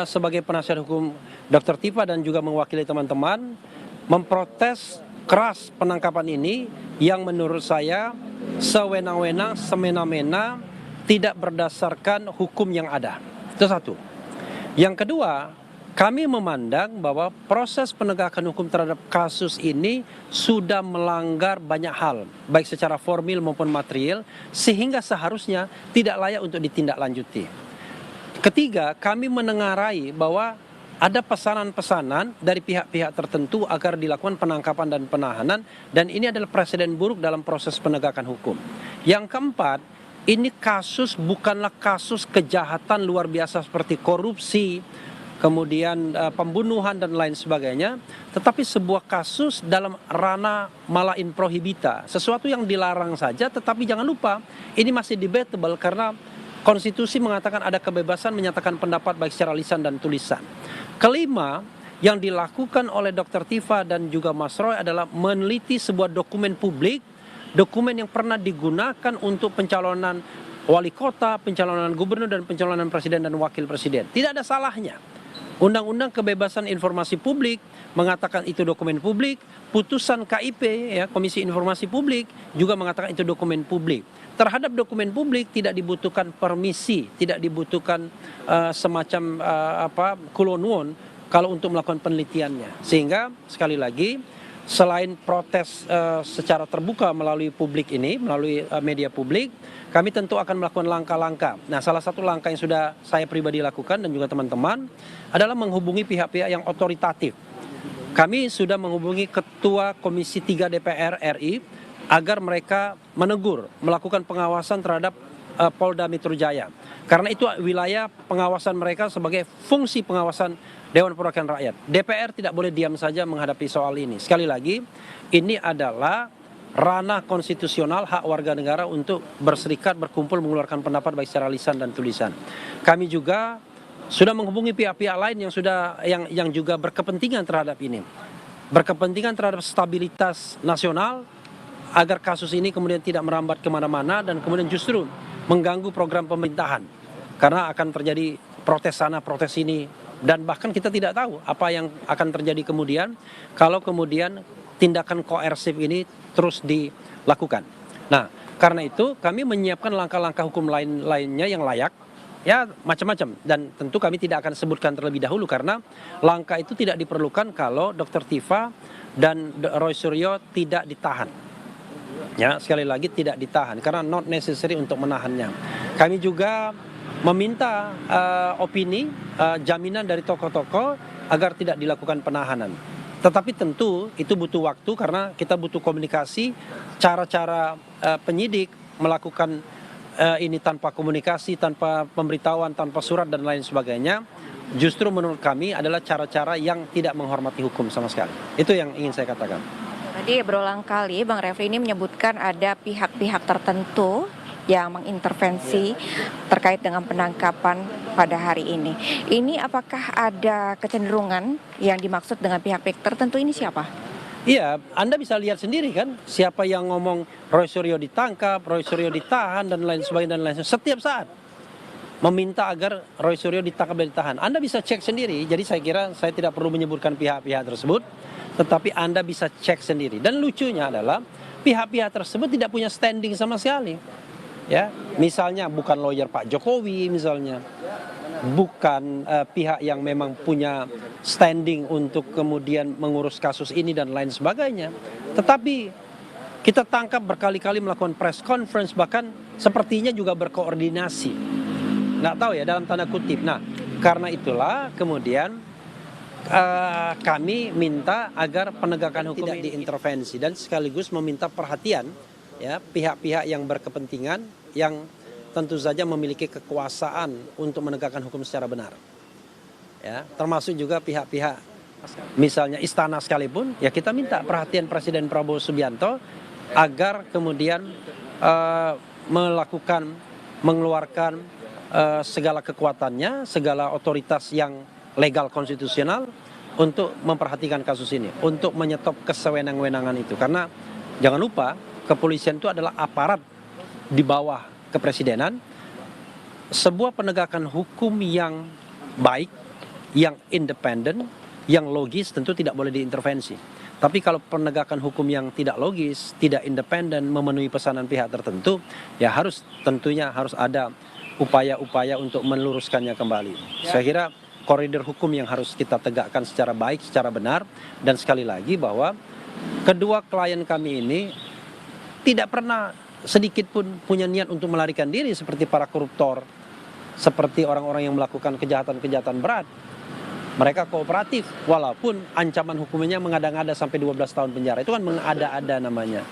Sebagai penasihat hukum Dr. Tifa dan juga mewakili teman-teman memprotes keras penangkapan ini yang menurut saya sewenang-wenang, semena-mena, tidak berdasarkan hukum yang ada. Itu satu. Yang kedua, kami memandang bahwa proses penegakan hukum terhadap kasus ini sudah melanggar banyak hal, baik secara formil maupun material, sehingga seharusnya tidak layak untuk ditindaklanjuti. Ketiga, kami menengarai bahwa ada pesanan-pesanan dari pihak-pihak tertentu agar dilakukan penangkapan dan penahanan, dan ini adalah presiden buruk dalam proses penegakan hukum. Yang keempat, ini kasus bukanlah kasus kejahatan luar biasa seperti korupsi, kemudian pembunuhan dan lain sebagainya, tetapi sebuah kasus dalam ranah mala in prohibita, sesuatu yang dilarang saja, tetapi jangan lupa ini masih debatable karena konstitusi mengatakan ada kebebasan menyatakan pendapat baik secara lisan dan tulisan. Kelima, yang dilakukan oleh Dr. Tifa dan juga Mas Roy adalah meneliti sebuah dokumen publik, dokumen yang pernah digunakan untuk pencalonan wali kota, pencalonan gubernur dan pencalonan presiden dan wakil presiden. Tidak ada salahnya. Undang-Undang Kebebasan Informasi Publik mengatakan itu dokumen publik, putusan KIP ya, Komisi Informasi Publik juga mengatakan itu dokumen publik. Terhadap dokumen publik tidak dibutuhkan permisi, tidak dibutuhkan semacam kulonwon kalau untuk melakukan penelitiannya. Sehingga sekali lagi selain protes secara terbuka melalui publik ini, melalui media publik, kami tentu akan melakukan langkah-langkah. Nah, salah satu langkah yang sudah saya pribadi lakukan dan juga teman-teman adalah menghubungi pihak-pihak yang otoritatif. Kami sudah menghubungi Ketua Komisi 3 DPR RI agar mereka menegur, melakukan pengawasan terhadap Polda Metro Jaya. Karena itu wilayah pengawasan mereka sebagai fungsi pengawasan Dewan Perwakilan Rakyat. DPR tidak boleh diam saja menghadapi soal ini. Sekali lagi, ini adalah ranah konstitusional hak warga negara untuk berserikat, berkumpul, mengeluarkan pendapat baik secara lisan dan tulisan. Kami juga sudah menghubungi pihak-pihak lain yang juga berkepentingan terhadap ini. Berkepentingan terhadap stabilitas nasional agar kasus ini kemudian tidak merambat kemana-mana dan kemudian justru mengganggu program pemerintahan. Karena akan terjadi protes sana, protes sini, dan bahkan kita tidak tahu apa yang akan terjadi kemudian kalau kemudian tindakan koersif ini terus dilakukan. Nah, karena itu kami menyiapkan langkah-langkah hukum lainnya yang layak, ya macam-macam. Dan tentu kami tidak akan sebutkan terlebih dahulu karena langkah itu tidak diperlukan kalau Dr. Tifa dan Roy Suryo tidak ditahan. Ya, sekali lagi tidak ditahan karena not necessary untuk menahannya. Kami juga meminta opini, jaminan dari tokoh-tokoh agar tidak dilakukan penahanan. Tetapi tentu itu butuh waktu karena kita butuh komunikasi, cara-cara penyidik melakukan ini tanpa komunikasi, tanpa pemberitahuan, tanpa surat dan lain sebagainya. Justru menurut kami adalah cara-cara yang tidak menghormati hukum sama sekali. Itu yang ingin saya katakan. Tadi berulang kali Bang Refli ini menyebutkan ada pihak-pihak tertentu yang mengintervensi terkait dengan penangkapan pada hari ini. Ini apakah ada kecenderungan yang dimaksud dengan pihak-pihak tertentu ini siapa? Iya, Anda bisa lihat sendiri kan siapa yang ngomong Roy Suryo ditangkap, Roy Suryo ditahan dan lain sebagainya dan lain sebagainya. Setiap saat meminta agar Roy Suryo ditangkap dan ditahan. Anda bisa cek sendiri. Jadi saya kira saya tidak perlu menyebutkan pihak-pihak tersebut, tetapi Anda bisa cek sendiri. Dan lucunya adalah pihak-pihak tersebut tidak punya standing sama sekali. Ya, misalnya bukan lawyer Pak Jokowi misalnya, bukan pihak yang memang punya standing untuk kemudian mengurus kasus ini dan lain sebagainya. Tetapi kita tangkap berkali-kali melakukan press conference, bahkan sepertinya juga berkoordinasi. Nggak tahu ya dalam tanda kutip. Nah, karena itulah kemudian kami minta agar penegakan hukum tidak diintervensi dan sekaligus meminta perhatian ya pihak-pihak yang berkepentingan yang tentu saja memiliki kekuasaan untuk menegakkan hukum secara benar. Ya, termasuk juga pihak-pihak misalnya istana sekalipun, ya kita minta perhatian Presiden Prabowo Subianto agar kemudian mengeluarkan segala kekuatannya, segala otoritas yang legal konstitusional untuk memperhatikan kasus ini, untuk menyetop kesewenang-wenangan itu. Karena jangan lupa kepolisian itu adalah aparat di bawah kepresidenan. Sebuah penegakan hukum yang baik, yang independen, yang logis, tentu tidak boleh diintervensi. Tapi kalau penegakan hukum yang tidak logis, tidak independen, memenuhi pesanan pihak tertentu, ya tentunya harus ada upaya-upaya untuk meluruskannya kembali. Saya kira koridor hukum yang harus kita tegakkan secara baik, secara benar, dan sekali lagi bahwa kedua klien kami ini tidak pernah sedikit pun punya niat untuk melarikan diri seperti para koruptor, seperti orang-orang yang melakukan kejahatan-kejahatan berat. Mereka kooperatif, walaupun ancaman hukumnya mengada-ngada sampai 12 tahun penjara. Itu kan mengada-ada namanya.